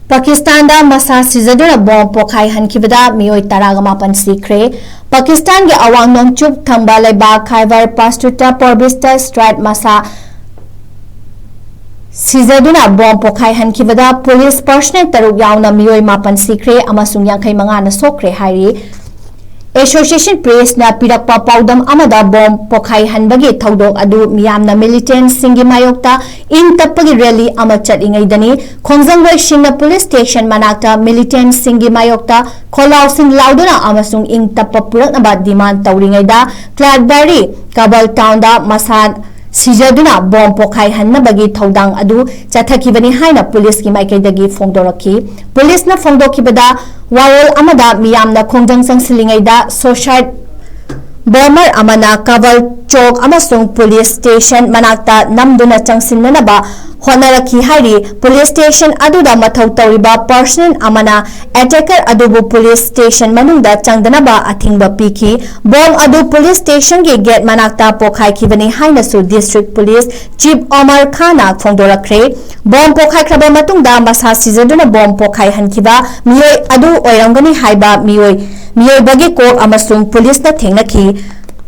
Pakistan da Masha Shinjaduna Bomd Pokkhaihankhre Mioi Taragamapan Shikhre Pakistan ge awang nongchup thangba laiba Khyber Pakhtunkhwa Provincial Strait Masha Shinjaduna Bomd Pokkhaihankhre police personnel taruk yauna Mioi mapan Shikhre amasung 25 na sokre hairi Association Press na pirakpa paudam amada Bomd Pokkhaihanbagi thodok adu miyamna militant singi mayokta in tapagi rally ama chatingaidani khongjangwai singna police station manakta militant singi mayokta kholaw sing lauduna amasung ing tappa puraknaba demand tawringaida Cladbury Kabul town da Masha Shinjaduna Bomd Pokkhaihanbagi thodang adu chathakibani haina police ki maikaidagi phongdorakhi police na phongdokibada Warol amada miyamna khongjang sangsilingaida society bomber amana Kabul chok amasung police station manakta namduna changsinnanaba honaraki hairi police station aduda mathau tawriba person amana attacker adubu police station manungda changdanaba athingba piki bomb adu police station ge gate manakta pokhaikibani hainasu district police chief Omar Khana phongdorakre bomb pokhaikhra matungda Masha Shinjaduna Bomd Pokkhaihankhre Mioi adu oirangani haiba Mioi bagi kok amasung police na thengnaki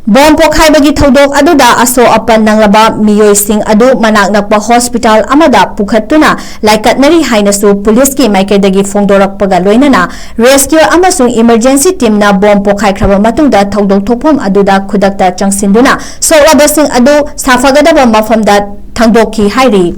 Bomd Pokkhaihankhre thodok aduda aso apan nanglaba Mioi sing adu manak nakpa hospital amada pukhatuna laikatnari hainasu police ki maikaidagi phongdorakpaga loinana rescue amasung emergency team na Bomd Pokkhaihankhre matungda thodok thokphom aduda khudakta changsinduna sorwaba sing adu safagadaba mafamda thangdokhi hairi